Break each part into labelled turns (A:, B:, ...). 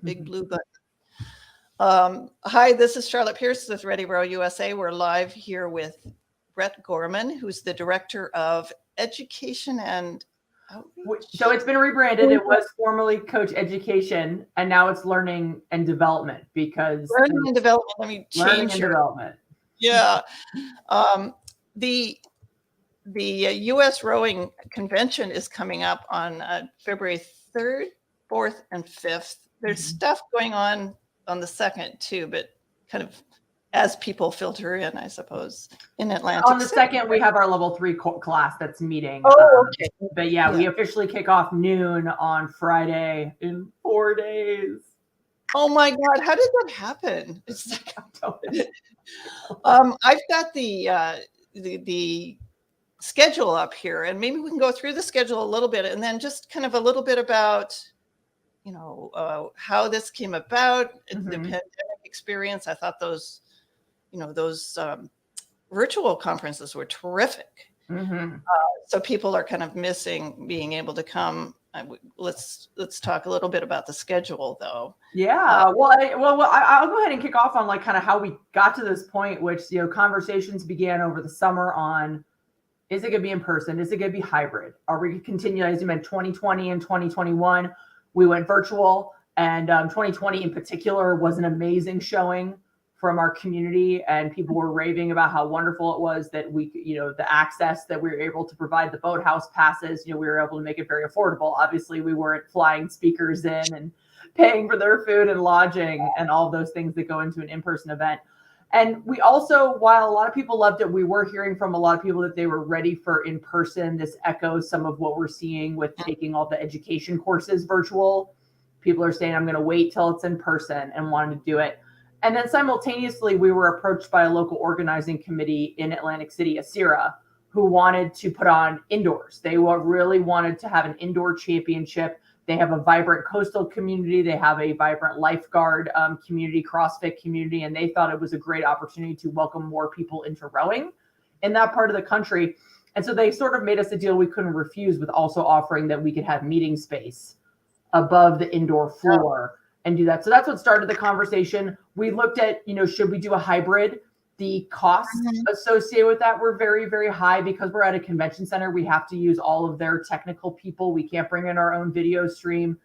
A: big blue button. Hi, this is Charlotte Pierce with Ready Row USA. We're live here with Brett Gorman, who's the Director of Education and Outreach.
B: So it's been rebranded. It was formerly Coach Education, and now it's Learning and Development because
A: Learning and Development. Let me change
B: Development.
A: Yeah. The USRowing convention is coming up on February 3rd, 4th, and 5th. There's stuff going on the 2nd too, but kind of as people filter in, I suppose, in Atlantic.
B: On the 2nd, we have our level 3 class that's meeting.
A: Oh, okay.
B: But yeah, we officially kick off noon on Friday in 4 days.
A: Oh my God, how did that happen? It's like, I've got the schedule up here, and maybe we can go through the schedule a little bit, and then just kind of a little bit about how this came about, the pandemic experience. I thought those virtual conferences were terrific. So people are kind of missing being able to come. Let's talk a little bit about the schedule, though.
B: Yeah, I'll go ahead and kick off on like kind of how we got to this point, which conversations began over the summer on: is it going to be in person? Is it going to be hybrid? Are we going to continue as you meant 2020 and 2021? We went virtual, and 2020 in particular was an amazing showing from our community, and people were raving about how wonderful it was that we, the access that we were able to provide, the boathouse passes, we were able to make it very affordable. Obviously, we weren't flying speakers in and paying for their food and lodging and all those things that go into an in-person event. And we also, while a lot of people loved it, we were hearing from a lot of people that they were ready for in-person. This echoes some of what we're seeing with taking all the education courses virtual. People are saying, I'm going to wait till it's in person, and wanting to do it. And then simultaneously, we were approached by a local organizing committee in Atlantic City, ASERA, who wanted to put on indoors. They really wanted to have an indoor championship. They have a vibrant coastal community. They have a vibrant lifeguard community, CrossFit community, and they thought it was a great opportunity to welcome more people into rowing in that part of the country. And so they sort of made us a deal we couldn't refuse, with also offering that we could have meeting space above the indoor floor and do that. So that's what started the conversation. We looked at, should we do a hybrid? The costs associated with that were very, very high because we're at a convention center. We have to use all of their technical people. We can't bring in our own video stream.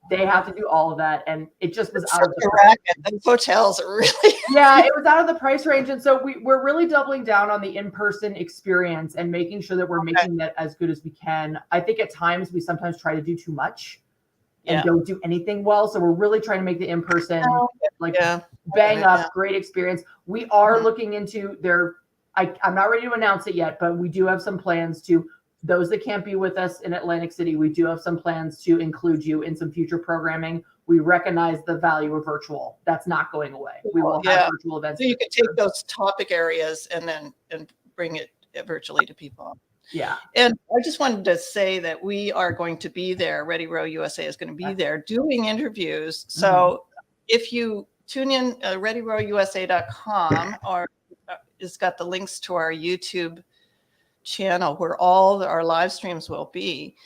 B: They have to do all of that. And it just was out of the
A: racket. The hotels are really.
B: Yeah, it was out of the price range. And so we're really doubling down on the in-person experience and making sure that we're making that as good as we can. I think at times we sometimes try to do too much and don't do anything well. So we're really trying to make the in-person bang up, great experience. We are looking into I'm not ready to announce it yet, but we do have some plans to, those that can't be with us in Atlantic City, we do have some plans to include you in some future programming. We recognize the value of virtual. That's not going away. We will have virtual events.
A: So you can take those topic areas and bring it virtually to people.
B: Yeah.
A: And I just wanted to say that we are going to be there. Ready Row USA is going to be there doing interviews. So if you tune in, readyrowusa.com, or it's got the links to our YouTube channel where all our live streams will be,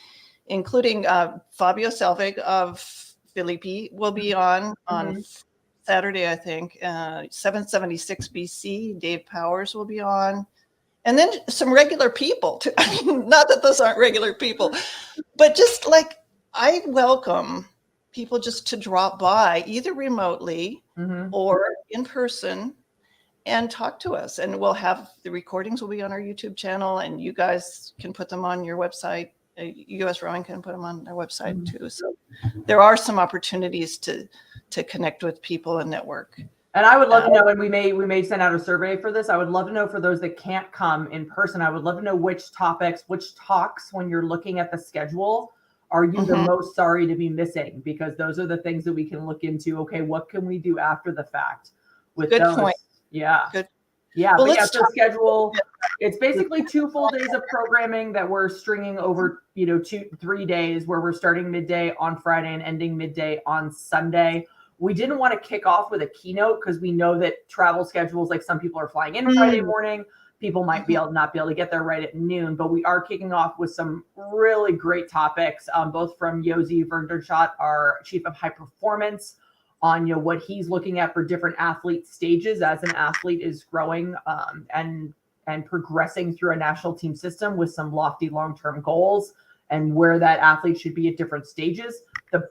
A: including Fabio Selvig of Filippi will be on Saturday, I think, 776 BC. Dave Powers will be on. And then some regular people, too. I mean, not that those aren't regular people, but just like I welcome people just to drop by either remotely or in person and talk to us. And we'll have the recordings will be on our YouTube channel, and you guys can put them on your website. USRowing can put them on their website too. So there are some opportunities to connect with people and network.
B: And I would love to know, and we may send out a survey for this. I would love to know, for those that can't come in person, I would love to know which talks, when you're looking at the schedule, are you the most sorry to be missing? Because those are the things that we can look into. Okay, what can we do after the fact with
A: Good
B: those?
A: point.
B: Yeah.
A: Good.
B: Yeah,
A: well,
B: but the schedule, it's basically 2 full days of programming that we're stringing over, 2-3 days, where we're starting midday on Friday and ending midday on Sunday. We didn't want to kick off with a keynote because we know that travel schedules, like some people are flying in Friday morning, people might not be able to get there right at noon, but we are kicking off with some really great topics, both from Josie Verderschot, our Chief of High Performance, on, what he's looking at for different athlete stages as an athlete is growing and progressing through a national team system with some lofty long-term goals and where that athlete should be at different stages.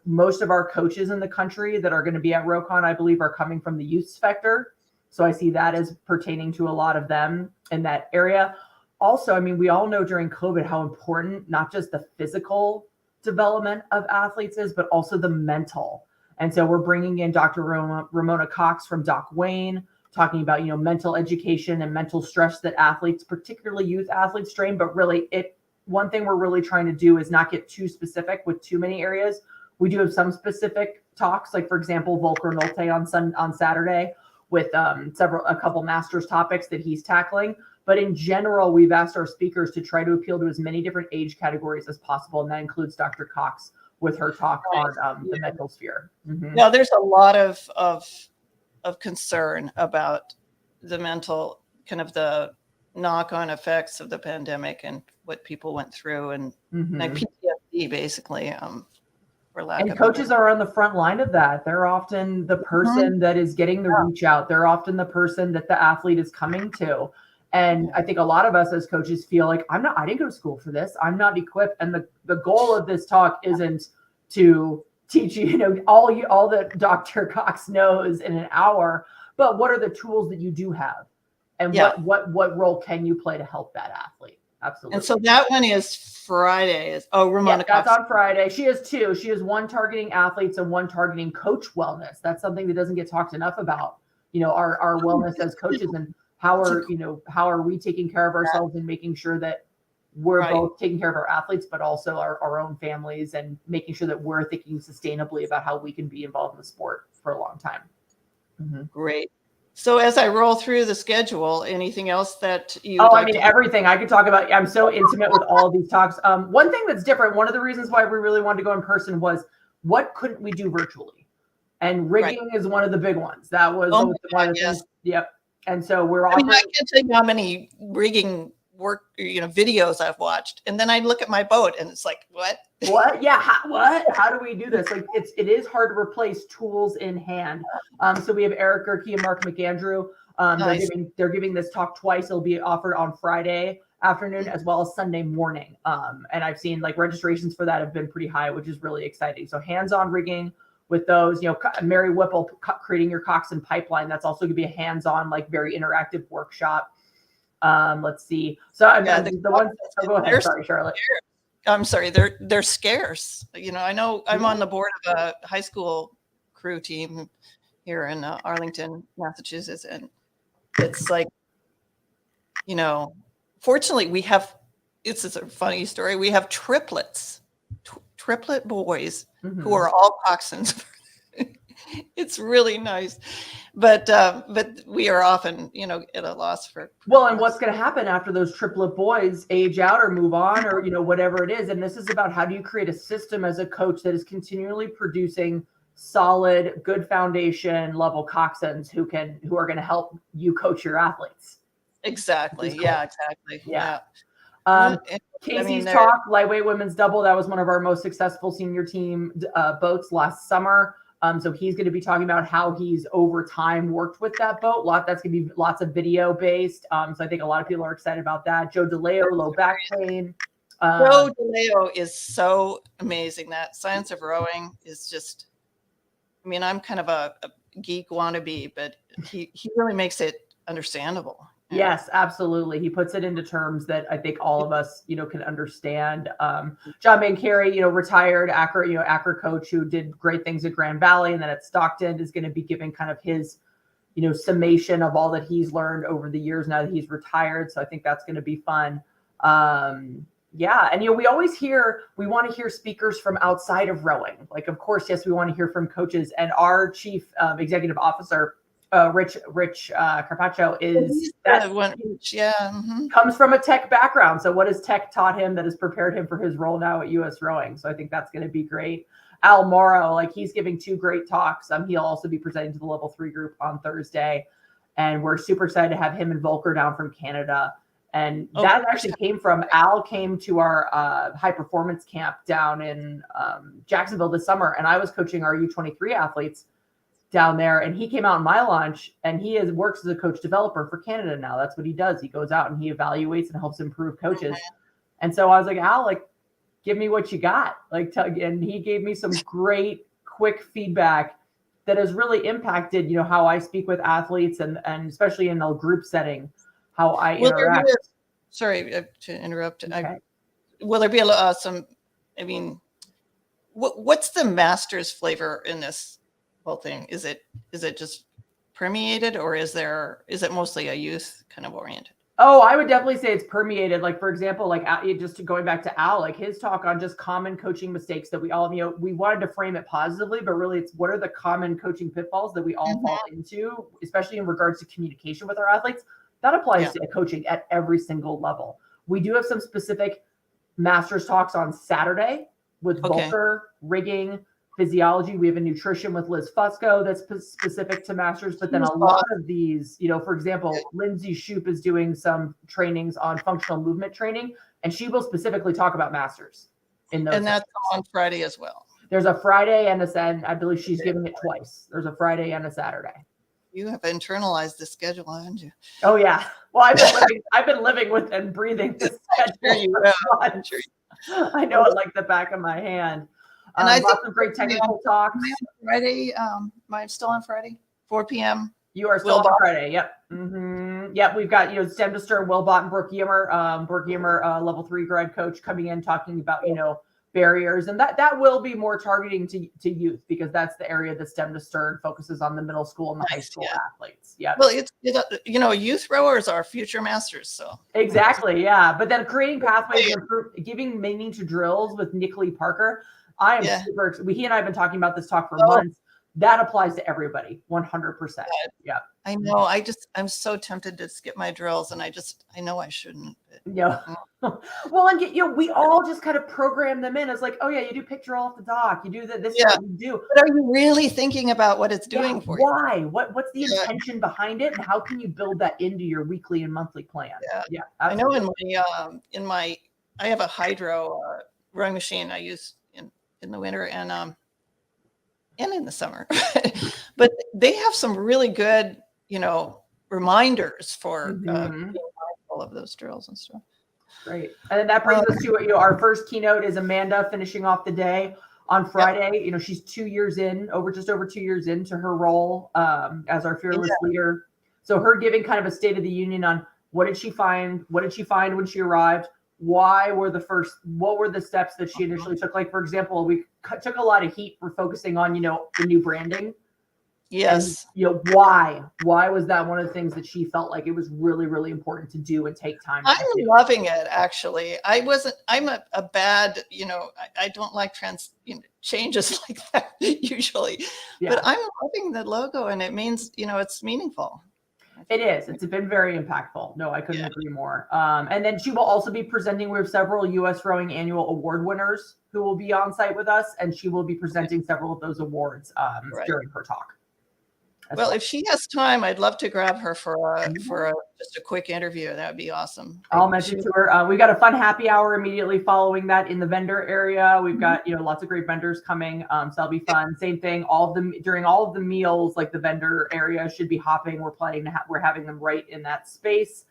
B: Most of our coaches in the country that are going to be at RowCon, I believe, are coming from the youth sector. So I see that as pertaining to a lot of them in that area. Also, I mean, we all know during COVID how important not just the physical development of athletes is, but also the mental. And so we're bringing in Dr. Ramona Cox from Doc Wayne, talking about, mental education and mental stress that athletes, particularly youth athletes, strain. But really, one thing we're really trying to do is not get too specific with too many areas. We do have some specific talks, like, for example, Volker Nolte on Saturday with a couple masters topics that he's tackling. But in general, we've asked our speakers to try to appeal to as many different age categories as possible. And that includes Dr. Cox with her talk on the mental sphere. Mm-hmm.
A: Now, there's a lot of concern about the mental, kind of the knock-on effects of the pandemic and what people went through, and like PTSD, basically.
B: And coaches are on the front line of that. They're often the person that is getting the reach out. They're often the person that the athlete is coming to. And I think a lot of us as coaches feel like, I didn't go to school for this. I'm not equipped. And the goal of this talk isn't to teach you, all that Dr. Cox knows in an hour, but what are the tools that you do have? And what role can you play to help that athlete? Absolutely.
A: And so that one is Friday. Ramona Cox.
B: That's on Friday. She has two. She has one targeting athletes and one targeting coach wellness. That's something that doesn't get talked enough about, our wellness as coaches, and how are we taking care of ourselves and making sure that we're both taking care of our athletes, but also our own families, and making sure that we're thinking sustainably about how we can be involved in the sport for a long time. Mm-hmm.
A: Great. So as I roll through the schedule, anything else that you?
B: Everything I could talk about. I'm so intimate with all of these talks. One thing that's different, one of the reasons why we really wanted to go in person was, what couldn't we do virtually? And rigging is one of the big ones. That was one of the things. Yep. And so we're offering.
A: I can't tell you how many rigging work, videos I've watched, and then I look at my boat and it's like, what?
B: Yeah. How do we do this? Like, it is hard to replace tools in hand. So we have Eric Gerke and Mark McAndrew. Nice. They're giving this talk twice. It'll be offered on Friday afternoon as well as Sunday morning. And I've seen registrations for that have been pretty high, which is really exciting. So hands-on rigging with those, Mary Whipple, creating your coxswain pipeline. That's also going to be a hands-on, very interactive workshop. Let's see. So the ones. Go ahead. Sorry, Charlotte.
A: I'm sorry. They're scarce. I know I'm on the board of a high school crew team here in Arlington, Massachusetts, and it's like, fortunately we have. This is a funny story. We have triplets, triplet boys who are all coxswains. It's really nice, but we are often, at a loss for.
B: Well, and what's going to happen after those triplet boys age out or move on, or whatever it is, and this is about how do you create a system as a coach that is continually producing solid, good foundation level coxswains who are going to help you coach your athletes.
A: Exactly.
B: Cool.
A: Yeah. Exactly. Yeah.
B: Casey's talk, lightweight women's double. That was one of our most successful senior team boats last summer. So he's going to be talking about how he's over time worked with that boat. That's going to be lots of video based. So I think a lot of people are excited about that. Joe DeLeo, low back pain.
A: Joe DeLeo is so amazing. That Science of Rowing is just, I'm kind of a geek wannabe, but he really makes it understandable.
B: Yes, absolutely. He puts it into terms that I think all of us, can understand. John Mancari, retired Accra coach who did great things at Grand Valley and then at Stockton, is going to be giving kind of his, summation of all that he's learned over the years now that he's retired. So I think that's going to be fun. And we always we want to hear speakers from outside of rowing. Like, of course, yes, we want to hear from coaches, and our chief executive officer, Rich Carpaccio, comes from a tech background. So what has tech taught him that has prepared him for his role now at USRowing? So I think that's going to be great. Al Morrow, he's giving two great talks. He'll also be presenting to the level 3 group on Thursday. And we're super excited to have him and Volker down from Canada. And that actually Al came to our high performance camp down in Jacksonville this summer. And I was coaching our U23 athletes. down there, and he came out in my launch, and he works as a coach developer for Canada now. That's what he does. He goes out and he evaluates and helps improve coaches. And so I was like, Al, like, give me what you got. Like, and he gave me some great, quick feedback that has really impacted, you know, how I speak with athletes and especially in a group setting, how I interact.
A: Sorry to interrupt.
B: Okay.
A: Will there be some? I mean, what's the master's flavor in this whole thing? Is it just permeated, or is it mostly a youth kind of oriented?
B: Oh, I would definitely say it's permeated. Like, for example, like just going back to Al, like his talk on just common coaching mistakes that we all, you know, we wanted to frame it positively, but really it's what are the common coaching pitfalls that we all fall into, especially in regards to communication with our athletes. That applies to coaching at every single level. We do have some specific master's talks on Saturday with Volker, rigging, physiology. We have a nutrition with Liz Fusco that's specific to masters, but then a lot of these, you know, for example, Lindsay Shoup is doing some trainings on functional movement training, and she will specifically talk about masters in those.
A: And that's on Friday as well.
B: There's a Friday and I believe she's giving it twice. There's a Friday and a Saturday.
A: You have internalized the schedule, haven't you?
B: Oh yeah. Well, I've been living with and breathing this schedule. I know it like the back of my hand. And I think some great technical talks.
A: Friday, am I still on Friday? 4 p.m.
B: You are still on Friday. Yep. Yep. We've got, you know, Stem to Stern, Will Bott and Brooke Yimmer, level 3 grad coach coming in talking about, you know, barriers, and that will be more targeting to youth, because that's the area that Stem to Stern focuses on, the middle school and the high school athletes. Yeah.
A: Well, it's you know, youth rowers are future masters, so
B: exactly. Yeah. But then creating pathways and giving meaning to drills with Nick Lee Parker. I am super. He and I have been talking about this talk for months. That applies to everybody, 100%. Yeah.
A: I know. I'm so tempted to skip my drills, and I know I shouldn't.
B: Yeah. Well, and you know, we all just kind of program them in as like, oh yeah, you do picture all off the dock, you do that. This is what you do.
A: But are you really thinking about what it's doing for you?
B: Why? What's the intention behind it, and how can you build that into your weekly and monthly plan? Yeah.
A: Absolutely. I know I have a hydro rowing machine I use in the winter and in the summer, but they have some really good, you know, reminders for being mindful of those drills and stuff.
B: Great. And then that brings us to, you know, our first keynote is Amanda finishing off the day on Friday. You know, she's just over 2 years into her role as our fearless leader. So her giving kind of a state of the union on what did she find when she arrived? What were the steps that she initially took? Like, for example, we took a lot of heat for focusing on, you know, the new branding.
A: Yes.
B: And, you know, why was that one of the things that she felt like it was really, really important to do and take time to do?
A: Loving it, actually. I'm a bad, you know, I don't like changes like that usually, but I'm loving the logo, and it means, you know, it's meaningful.
B: It is. It's been very impactful. No, I couldn't agree more. And then she will also be presenting. We have several USRowing annual award winners who will be on site with us, and she will be presenting several of those awards during her talk.
A: Well, if she has time, I'd love to grab her for just a quick interview. That would be awesome.
B: I'll mention to her. We've got a fun happy hour immediately following that in the vendor area. We've got, you know, lots of great vendors coming. So that'll be fun. Same thing. During all of the meals, like the vendor area should be hopping. We're having them right in that space.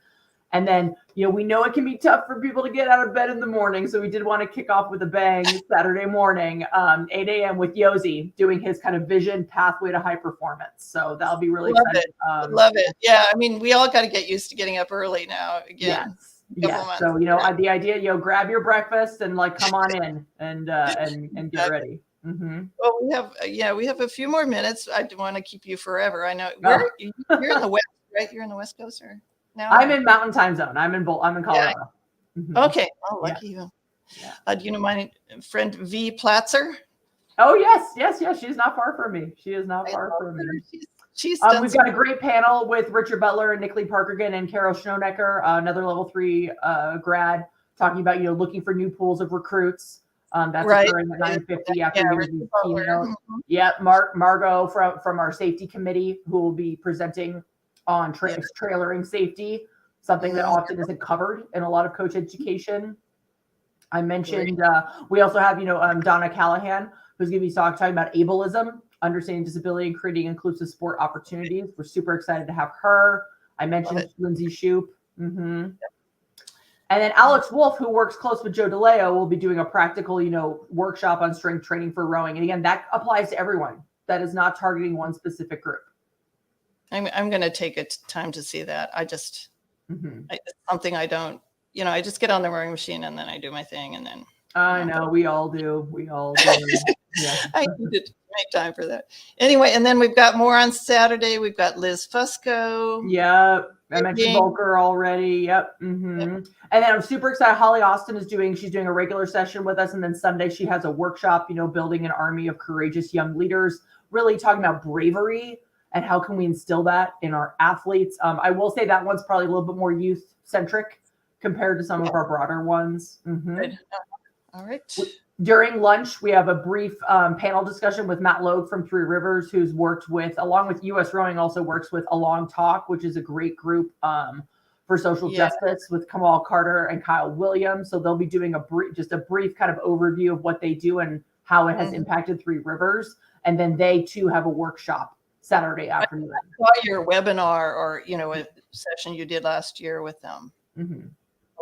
B: And then, you know, we know it can be tough for people to get out of bed in the morning. So we did want to kick off with a bang Saturday morning, 8 a.m. with Yosi doing his kind of vision pathway to high performance. So that'll be really exciting.
A: Love it. Yeah. I mean, we all got to get used to getting up early now again.
B: Yes. So, you know, the idea, you know, grab your breakfast and like, come on in and get ready.
A: Well, we have a few more minutes. I want to keep you forever. I know you're in the West, right? You're in the West Coast, or? Now? I'm
B: in Mountain Time Zone. I'm in Colorado.
A: Yeah. Okay. Oh, lucky you. Yeah. Do you know my friend V. Platzer?
B: Oh, yes. She's not far from me. She is not far from me.
A: She's
B: we've got a great panel with Richard Butler and Nick Lee Parkergan and Carol Schnonecker, another level 3 grad, talking about, you know, looking for new pools of recruits. That's occurring at 9:50 after the keynote. Yeah, Margot from our safety committee, who will be presenting on trailering safety, something that often isn't covered in a lot of coach education. I mentioned we also have, you know, Donna Callahan, who's going to be talking about ableism understanding disability and creating inclusive sport opportunities. We're super excited to have her. I mentioned Lindsay Shoup. And then Alex Wolf, who works close with Joe DeLeo, will be doing a practical, workshop on strength training for rowing. And again, that applies to everyone. That is not targeting one specific group.
A: I'm going to take it time to see that. It's something I don't, I just get on the rowing machine and then I do my thing and then.
B: I know, we all do. Yeah.
A: I need to make time for that. Anyway, and then we've got more on Saturday. We've got Liz Fusco.
B: Yep. I mentioned Volker already. Yep. Yep. And then I'm super excited. Holly Austin she's doing a regular session with us. And then Sunday she has a workshop, building an army of courageous young leaders, really talking about bravery and how can we instill that in our athletes. I will say that one's probably a little bit more youth centric compared to some of our broader ones.
A: All right.
B: During lunch, we have a brief panel discussion with Matt Logue from Three Rivers, who's worked with, along with USRowing, also works with Along Talk, which is a great group for social justice with Kamal Carter and Kyle Williams. So they'll be doing a brief kind of overview of what they do and how it has impacted Three Rivers. And then they too have a workshop Saturday afternoon.
A: I saw your webinar or, a session you did last year with them.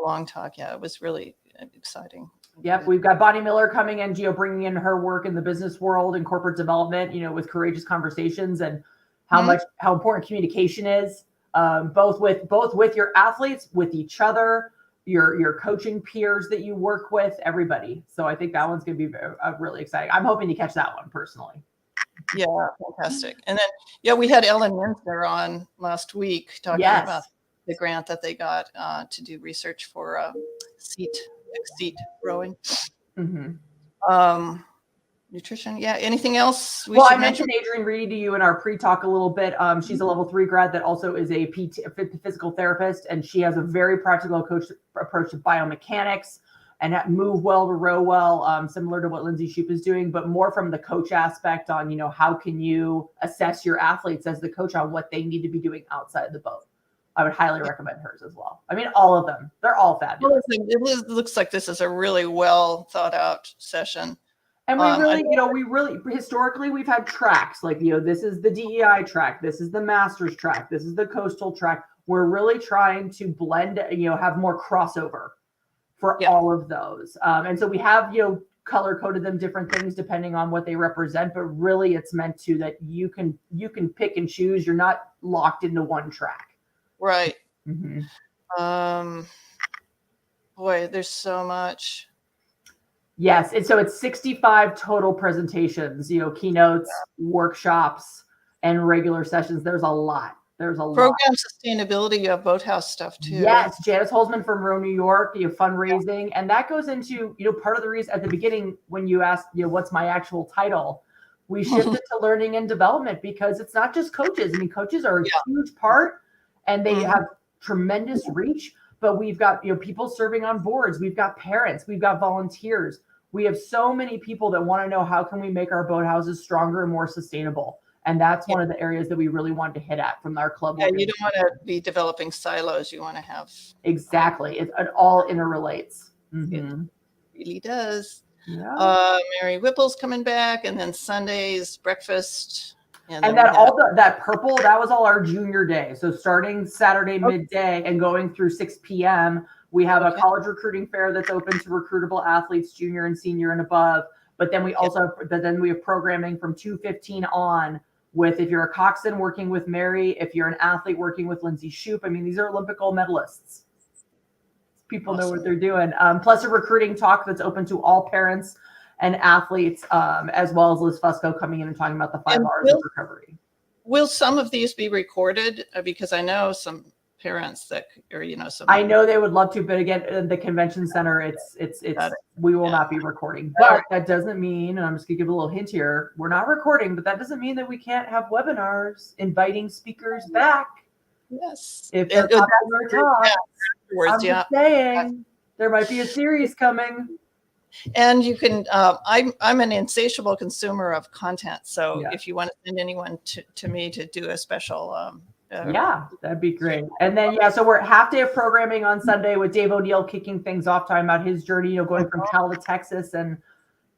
A: Along Talk. Yeah, it was really exciting.
B: Yep, we've got Bonnie Miller coming in, bringing in her work in the business world and corporate development, with courageous conversations and how important communication is, both with your athletes, with each other, your coaching peers that you work with, everybody. So I think that one's going to be really exciting. I'm hoping to catch that one personally.
A: Yeah, fantastic. And then, we had Ellen Minster on last week talking about the grant that they got to do research for seat rowing. Nutrition. Yeah. Anything else?
B: I mentioned Adrienne Reedy to you in our pre-talk a little bit. She's a level 3 grad that also is a physical therapist, and she has a very practical approach to biomechanics and move well to row well, similar to what Lindsay Shoup is doing, but more from the coach aspect on, how can you assess your athletes as the coach on what they need to be doing outside the boat. I would highly recommend hers as well. I mean, all of them. They're all fabulous.
A: It looks like this is a really well thought out session.
B: And we really, historically, we've had tracks like, this is the DEI track. This is the Masters track. This is the Coastal track. We're really trying to blend, have more crossover for all of those. And so we have, color coded them different things depending on what they represent, but really it's meant to that you can pick and choose. You're not locked into one track.
A: Right. Boy, there's so much.
B: Yes. And so it's 65 total presentations, keynotes, workshops, and regular sessions. There's a lot. Program
A: sustainability, you have boathouse stuff too.
B: Yes. Janice Holzman from Row New York, fundraising. And that goes into, part of the reason at the beginning, when you asked, what's my actual title, we shifted to learning and development because it's not just coaches. I mean, coaches are a huge part and they have tremendous reach, but we've got, people serving on boards. We've got parents, we've got volunteers. We have so many people that want to know how can we make our boathouses stronger and more sustainable. And that's one of the areas that we really wanted to hit at from our club.
A: Yeah, you don't want to be developing silos. You want to have.
B: Exactly. It all interrelates.
A: It really does. Yeah. Mary Whipple's coming back, and then Sunday's breakfast.
B: And that purple, that was all our junior day. So starting Saturday midday and going through 6 p.m., we have a college recruiting fair that's open to recruitable athletes, junior and senior and above. But then we also, we have programming from 2:15 on with, if you're a coxswain working with Mary, if you're an athlete working with Lindsay Shoup. I mean, these are Olympic gold medalists. People know what they're doing. Plus a recruiting talk that's open to all parents and athletes, as well as Liz Fusco coming in and talking about the 5 hours of recovery.
A: Will some of these be recorded? Because I know some parents that, or
B: I know they would love to, but again, in the convention center, we will not be recording. But that doesn't mean, and I'm just gonna give a little hint here, we're not recording, but that doesn't mean that we can't have webinars inviting speakers back.
A: Yes.
B: If they're popular talks. I'm just saying there might be a series coming.
A: And you can, I'm an insatiable consumer of content. So if you want to send anyone to me to do a special,
B: that'd be great. And then, so we're at half day of programming on Sunday with Dave O'Neill kicking things off, talking about his journey, going from Cal to Texas and,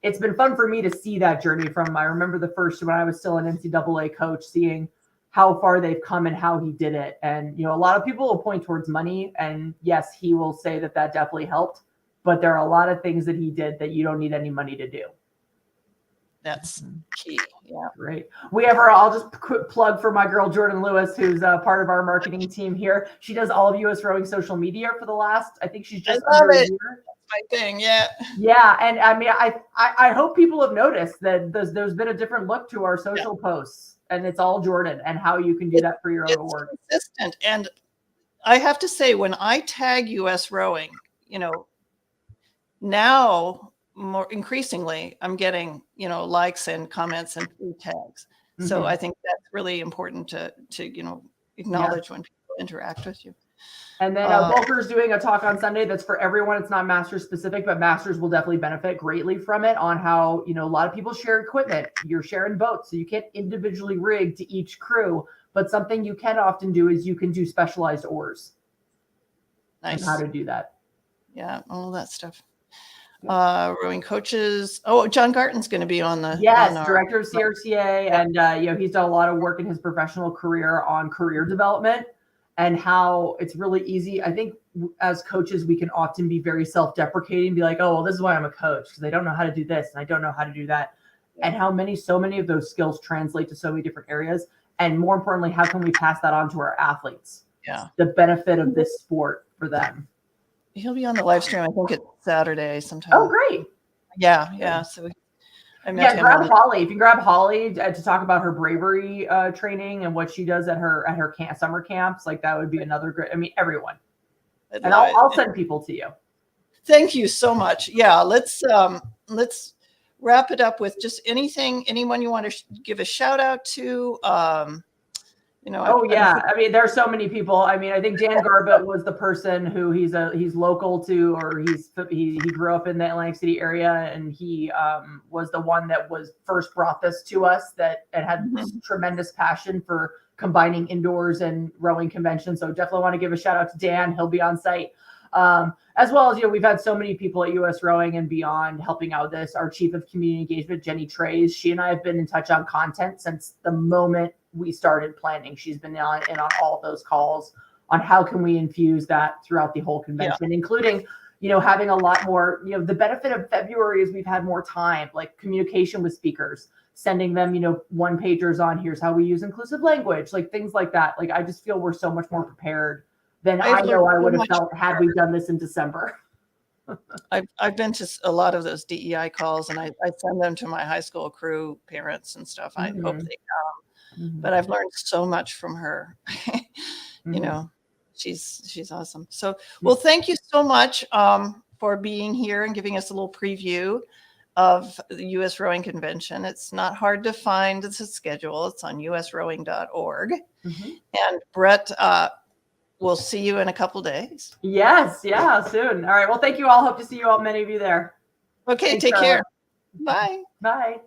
B: it's been fun for me to see that journey from, I remember the first when I was still an NCAA coach, seeing how far they've come and how he did it. And, a lot of people will point towards money, and yes, he will say that definitely helped, but there are a lot of things that he did that you don't need any money to do.
A: That's key. Yeah.
B: Great. I'll just quick plug for my girl, Jordan Lewis, who's part of our marketing team here. She does all of US Rowing social media for the last, I think she's just under a year.
A: My thing. Yeah.
B: Yeah. And I mean, I hope people have noticed that there's been a different look to our social posts, and it's all Jordan and how you can do that for your own work.
A: Consistent. And I have to say, when I tag US Rowing, now more increasingly I'm getting, likes and comments and free tags. So I think that's really important to acknowledge when people interact with you.
B: And then Volker's doing a talk on Sunday that's for everyone. It's not Masters specific, but Masters will definitely benefit greatly from it, on how, a lot of people share equipment. You're sharing boats, so you can't individually rig to each crew, but something you can often do is you can do specialized oars.
A: Nice.
B: And how to do that.
A: Yeah, all that stuff. Rowing coaches. Oh, John Garton's going to be on the
B: director of CRCA, and he's done a lot of work in his professional career on career development, and how it's really easy. I think as coaches, we can often be very self-deprecating, be like, oh, well, this is why I'm a coach, because I don't know how to do this and I don't know how to do that. And how so many of those skills translate to so many different areas. And more importantly, how can we pass that on to our athletes?
A: Yeah.
B: The benefit of this sport for them.
A: He'll be on the live stream. I think it's Saturday sometime.
B: Oh, great.
A: Yeah. So I met him.
B: Grab Holly. If you can grab Holly to talk about her bravery training and what she does at her summer camps, like that would be another great. I mean, everyone. And I'll send people to you.
A: Thank you so much. Yeah, let's wrap it up with just anyone you want to give a shout out to.
B: I mean, there's so many people. I mean, I think Dan Garbett was the person who he's local to, or he grew up in the Atlantic City area, and he was the one that was first brought this to us, that it had this tremendous passion for combining indoors and rowing conventions. So definitely want to give a shout out to Dan. He'll be on site. As well as, we've had so many people at US Rowing and beyond helping out with this. Our chief of community engagement, Jenny Trays, she and I have been in touch on content since the moment we started planning. She's been in on all of those calls on how can we infuse that throughout the whole convention, including, having a lot more, the benefit of February is we've had more time, like communication with speakers, sending them, one pagers on here's how we use inclusive language, like things like that. Like, I just feel we're so much more prepared than I know I would have felt had we done this in December.
A: I've been to a lot of those DEI calls, and I send them to my high school crew parents and stuff. I hope they come. But I've learned so much from her. She's awesome. So, well, thank you so much for being here and giving us a little preview of the US Rowing Convention. It's not hard to find. It's a schedule. It's on usrowing.org. And Brett, we'll see you in a couple days.
B: Yes. Yeah, soon. All right. Well, thank you all. Hope to see you all, many of you there.
A: Okay. Thanks, take care. Bye.
B: Bye.